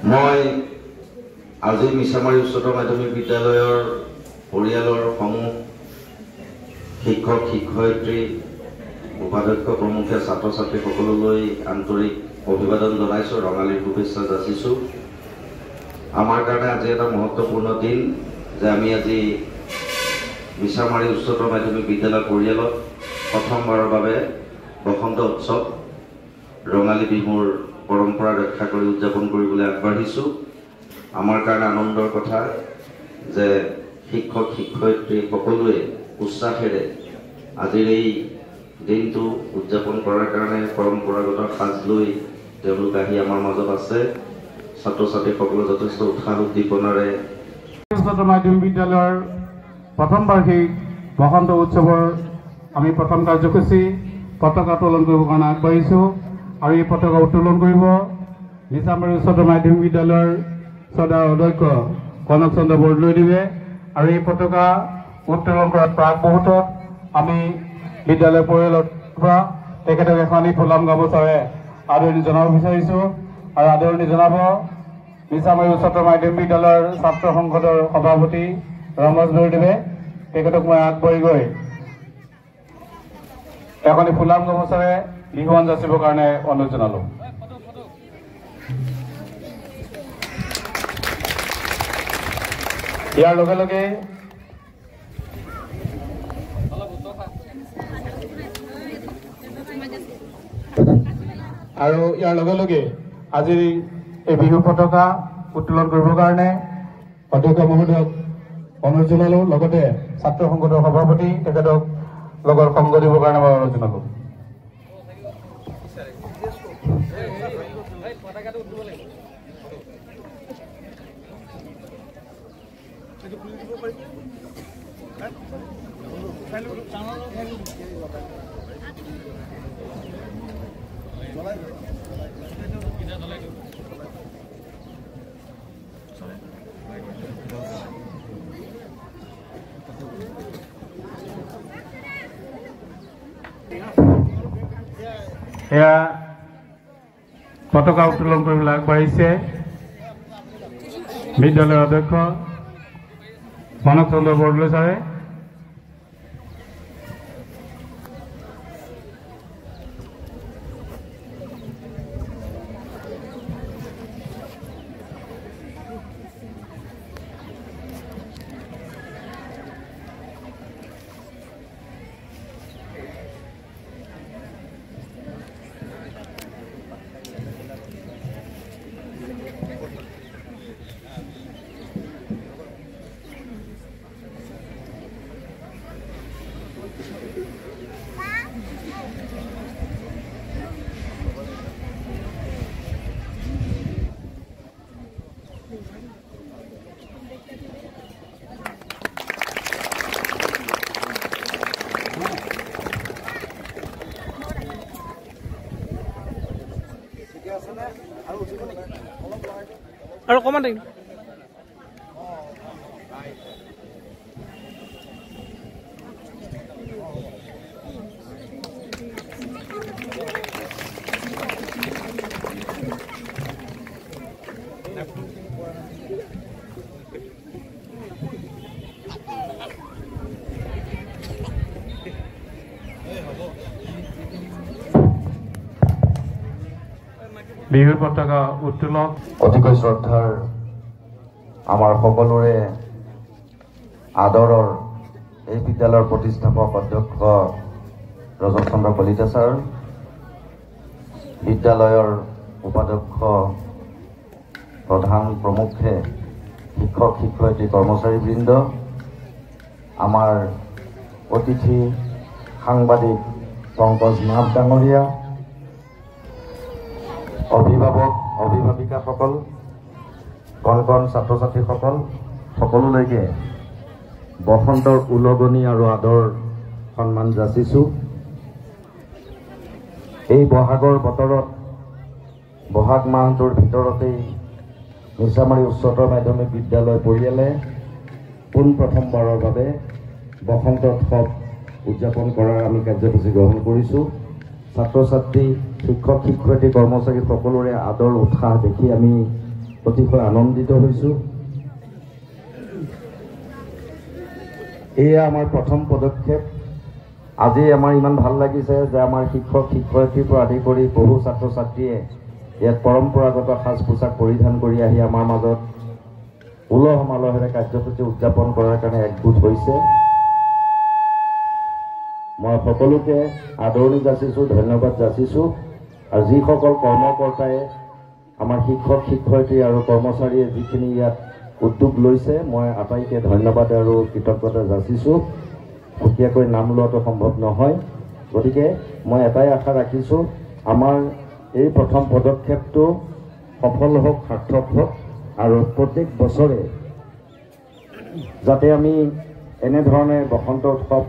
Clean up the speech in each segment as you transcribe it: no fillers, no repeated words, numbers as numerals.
মই আজি মিছামাৰী উচ্চতৰ মাধ্যমিক বিদ্যালয়ৰ পৰিয়ালৰ সমূহ শিক্ষক শিক্ষয়িত্ৰী উপাধ্যক্ষ প্ৰমুখে ছাত্ৰ ছাত্ৰী সকললৈ আন্তৰিক অভিবাদন জনাইছোঁ, ৰঙালীৰ শুভেচ্ছা যাচিছোঁ। আমাৰ কাৰণে আজি এটা মহত্বপূৰ্ণ দিন যে আমি আজি মিছামাৰী উচ্চতৰ মাধ্যমিক বিদ্যালয় পৰিয়ালত প্ৰথমবাৰৰ বাবে বসন্ত উৎসৱ ৰঙালী বিহুৰ পৰম্পৰা ৰক্ষা কৰি উদযাপন কৰিবলৈ আগবাঢ়িছোঁ। আমাৰ কাৰণে আনন্দৰ কথা যে শিক্ষক শিক্ষয়িত্ৰী সকলোৱে উৎসাহেৰে আজিৰ এই দিনটো উদযাপন কৰাৰ কাৰণে পৰম্পৰাগত সাজ লৈ তেওঁলোক আহি আমাৰ মাজত আছে। ছাত্ৰ ছাত্ৰীসকলে যথেষ্ট উৎসাহ উদ্দীপনাৰে উচ্চতৰ মাধ্যমিক বিদ্যালয়ৰ প্ৰথম বাৰ্ষিক বসন্ত উৎসৱৰ আমি প্ৰথম কাৰ্যসূচী পতাকা উত্তোলন কৰিবৰ কাৰণে আগবাঢ়িছোঁ আৰু এই পতাকা উত্তোলন কৰিব মিছামাৰী উচ্চতৰ মাধ্যমিক বিদ্যালয়ৰ শ্ৰদ্ধাৰ অধ্যক্ষ কনক চন্দ্ৰ বৰদলৈদেৱে। আৰু এই পতাকা উত্তোলন কৰাৰ প্ৰাক মুহূৰ্তত আমি বিদ্যালয় পৰিয়ালৰ পৰা তেখেতক এখন ফুলাম গামোচাৰে আদৰণি জনাব বিচাৰিছোঁ। আৰু আদৰণি জনাব মিছামাৰী উচ্চতৰ মাধ্যমিক বিদ্যালয়ৰ ছাত্ৰ সংসদৰ সভাপতি ৰমেশ বৰদেৱে। তেখেতক মই আগবাঢ়ি গৈ এখনি ফুলাম গামোচাৰে বিহুৱান যাচিবৰ কাৰণে অনুৰোধ জনালোঁ। ইয়াৰ লগে লগে আজিৰ এই বিহু পতাকা উত্তোলন কৰিবৰ কাৰণে অধ্যক্ষ মহোদয়ক অনুৰোধ জনালোঁ। লগতে ছাত্ৰ সংসদৰ সভাপতি তেখেতক লগত সংগ দিবৰ কাৰণে মই অনুৰোধ জনালোঁ। এয়া পতাকা উত্তোলন কৰিবলৈ আগবাঢ়িছে বিদ্যালয়ৰ অধ্যক্ষ কনক চন্দ্ৰ বৰদলৈ ছাৰে। আৰু অকণমান থাকিম বিহুৰ পতাকা উত্তোলন অতিকৈ শ্ৰদ্ধাৰ আমাৰ সকলোৰে আদৰৰ এই বিদ্যালয়ৰ প্ৰতিষ্ঠাপক অধ্যক্ষ ৰজত চন্দ্ৰ কলিতা ছাৰ, বিদ্যালয়ৰ উপাধ্যক্ষ প্ৰধান প্ৰমুখে শিক্ষক শিক্ষয়িত্ৰী কৰ্মচাৰীবৃন্দ, আমাৰ অতিথি সাংবাদিক পংকজ নাথ ডাঙৰীয়া, অভিভাৱক অভিভাৱিকাসকল, কণ কণ ছাত্ৰ ছাত্ৰীসকল সকলোলৈকে বসন্তৰ উলগনি আৰু আদৰ সন্মান যাচিছোঁ। এই বহাগৰ বতৰত বহাগ মাহটোৰ ভিতৰতেই মিছামাৰী উচ্চতৰ মাধ্যমিক বিদ্যালয় পৰিয়ালে পোনপ্ৰথমবাৰৰ বাবে বসন্ত উৎসৱ উদযাপন কৰাৰ আমি কাৰ্যসূচী গ্ৰহণ কৰিছোঁ। ছাত্ৰ ছাত্ৰী শিক্ষক শিক্ষয়িত্ৰী কৰ্মচাৰী সকলোৰে আদৰ উৎসাহ দেখি আমি অতিশয় আনন্দিত হৈছোঁ। এয়া আমাৰ প্ৰথম পদক্ষেপ। আজি আমাৰ ইমান ভাল লাগিছে যে আমাৰ শিক্ষক শিক্ষয়িত্ৰীৰ পৰা আদি কৰি বহু ছাত্ৰ ছাত্ৰীয়ে ইয়াত পৰম্পৰাগত সাজ পোছাক পৰিধান কৰি আহি আমাৰ মাজত উলহ মালহেৰে কাৰ্যসূচী উদযাপন কৰাৰ কাৰণে একগোট হৈছে। মই সকলোকে আদৰণি যাচিছোঁ, ধন্যবাদ যাচিছোঁ। আৰু যিসকল কৰ্মকৰ্তাই আমাৰ শিক্ষক শিক্ষয়িত্ৰী আৰু কৰ্মচাৰীয়ে যিখিনি ইয়াত উদ্যোগ লৈছে, মই আটাইকে ধন্যবাদ আৰু কৃতজ্ঞতা যাচিছোঁ। সুকীয়াকৈ নাম লোৱাটো সম্ভৱ নহয়। গতিকে মই এটাই আশা ৰাখিছোঁ, আমাৰ এই প্ৰথম পদক্ষেপটো সফল হওক, সাৰ্থক হওক আৰু প্ৰত্যেক বছৰে যাতে আমি এনেধৰণে বসন্ত উৎসৱ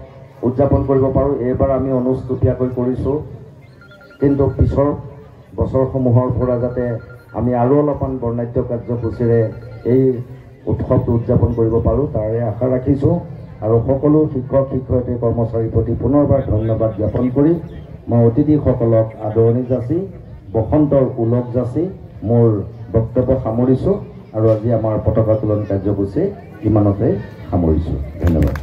উদযাপন কৰিব পাৰোঁ। এইবাৰ আমি অনুষ্টুপীয়াকৈ কৰিছোঁ, কিন্তু পিছৰ বছৰসমূহৰ পৰা যাতে আমি আৰু অলপমান বৰ্ণাঢ্য কাৰ্যসূচীৰে এই উৎসৱটো উদযাপন কৰিব পাৰোঁ তাৰে আশা ৰাখিছোঁ। আৰু সকলো শিক্ষক শিক্ষয়িত্ৰী কৰ্মচাৰীৰ প্ৰতি পুনৰবাৰ ধন্যবাদ জ্ঞাপন কৰি মই অতিথিসকলক আদৰণি যাচি বসন্তৰ ওলগ যাচি মোৰ বক্তব্য সামৰিছোঁ। আৰু আজি আমাৰ পতাকা উত্তোলন কাৰ্যসূচী ইমানতে সামৰিছোঁ। ধন্যবাদ।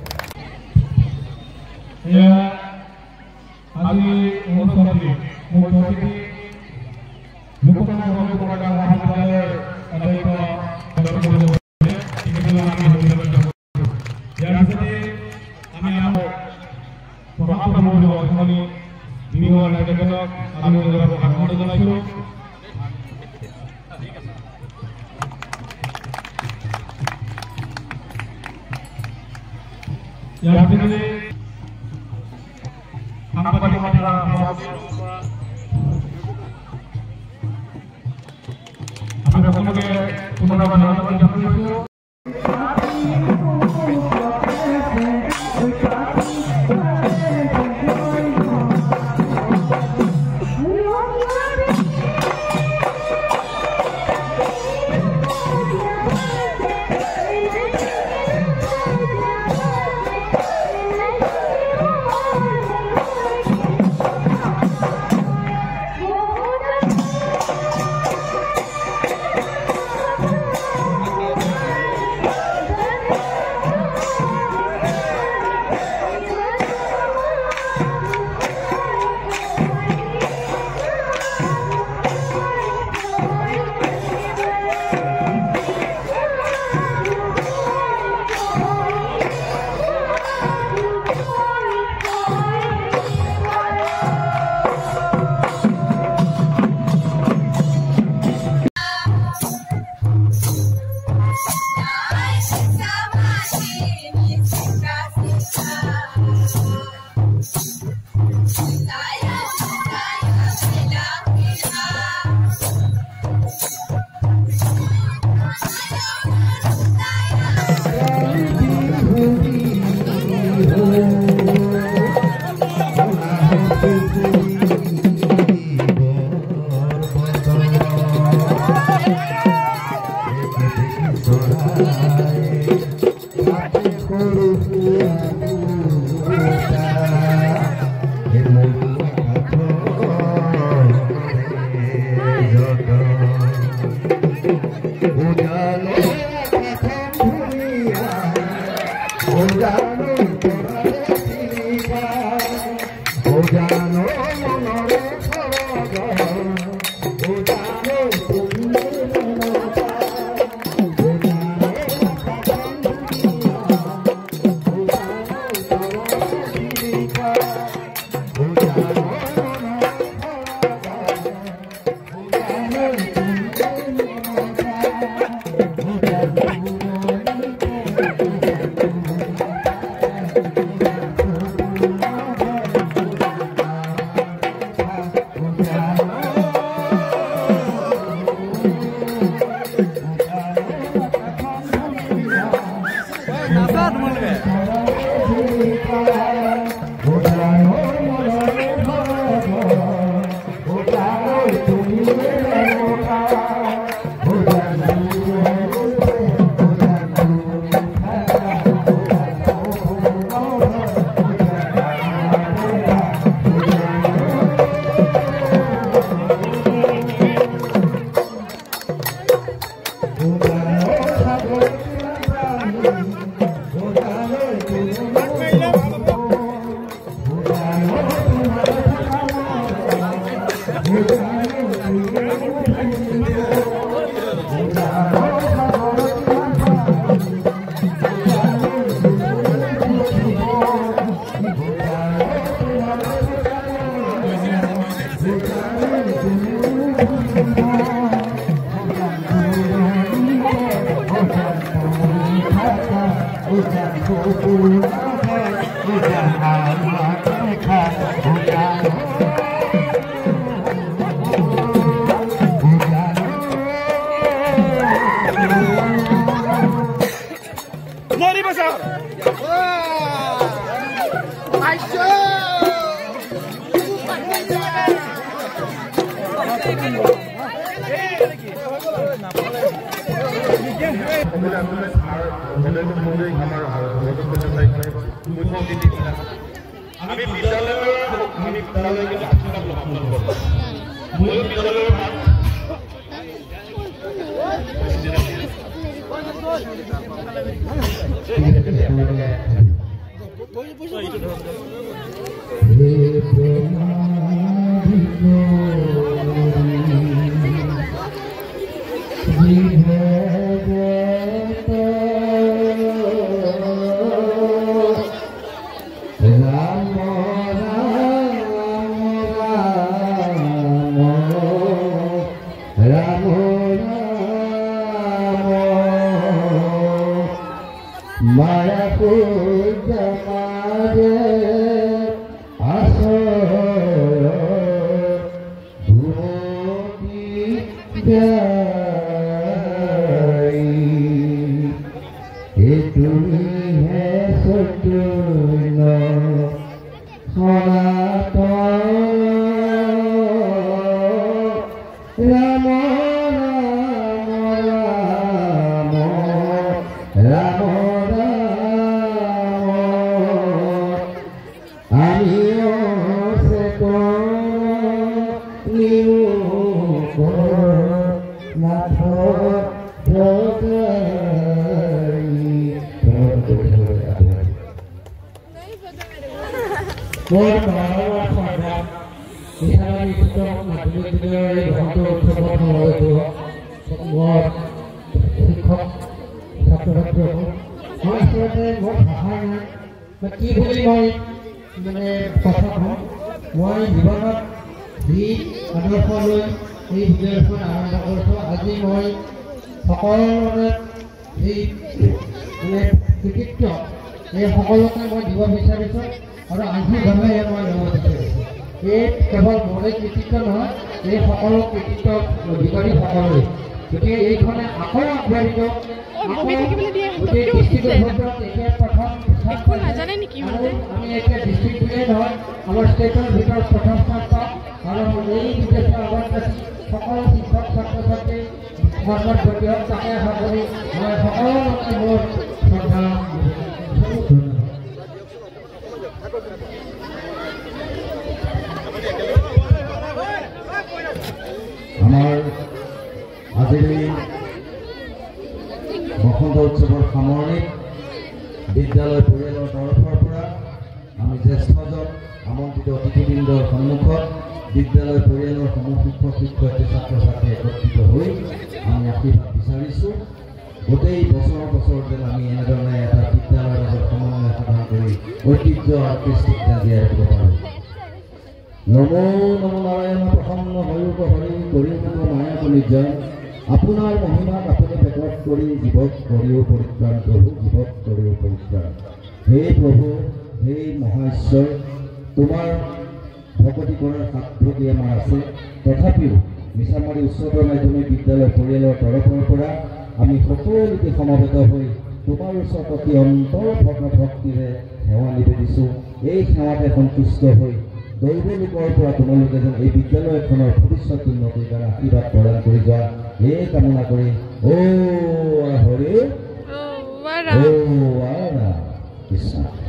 Mori basa. Maya puja mare asor bhumi jai etumi hai satuna sanatana rama rama More power for that. We have to talk about the very important more but keep in mind the Papa, why develop the other following is therefore also as the boy, all the picture, a whole of the और आंधी गंगा ये मार रहा है ये केवल मोड़े critical है ये সকলো क्रिटिकल अधिकारी সকলো क्योंकि एक होने आखों अखबारी जो मुझे डिस्ट्रिक्ट होता है एक प्रथम देखो ना जाने नहीं क्यों होते हमें एक डिस्ट्रिक्ट विलेज है हमारे स्टेट और विकास प्रथम स्थान का और हम यही विदेश में आवाज সকলো शिक्षक छात्र छात्री मार्केट बटिया चाहे हमारे সকলো के मोर श्रद्धा আমাৰ আজি বসন্ত উৎসৱৰ সামৰণিত বিদ্যালয় পৰিয়ালৰ তৰফৰ পৰা আমি জ্যেষ্ঠজন আমন্ত্ৰিত অতিথিবৃন্দৰ সন্মুখত বিদ্যালয় পৰিয়ালৰ সমূহ শিক্ষক শিক্ষয়িত্ৰী ছাত্ৰ ছাত্ৰী একত্ৰিত হৈ আমি আশীৰ্বাদ বিচাৰিছোঁ গোটেই বছৰ যেন আমি এনেধৰণে এটা বিদ্যালয়ৰ মাজত সমন্বয় সাধন কৰি ঐতিহ্য আৰু কৃষ্টিক জীয়াই ৰাখিব পাৰোঁ নমো নমো নাৰায়ণ প্ৰসন্ন হৰিক হৰি কৰিম মায়াক নিৰ্জন আপোনাৰ মহিমাক আপুনি পেটত কৰি জীৱক কৰিও পৰিত্ৰাণ প্ৰভু জীৱক কৰিও পৰিত্ৰাণ হে প্ৰভু হে মহাশ্বৰ তোমাৰ ভকতি কৰাৰ সাধ্যটি আমাৰ আছে তথাপিও মিছামাৰী উচ্চতৰ মাধ্যমিক বিদ্যালয় পৰিয়ালৰ তৰফৰ পৰা আমি সকলোকে সমবেত হৈ তোমাৰ ওচৰত অতি অন্তৰ ভক্তিৰে সেৱা নিবেদিছোঁ এই সেৱাতে সন্তুষ্ট হৈ দৈৱলোকৰ পৰা তোমালোকে যেন এই বিদ্যালয়খনৰ ভৱিষ্যত উন্নতিৰ কাৰণে আশীৰ্বাদ প্ৰদান কৰি যোৱা এই কামনা কৰি হৰি কৃষ্ণ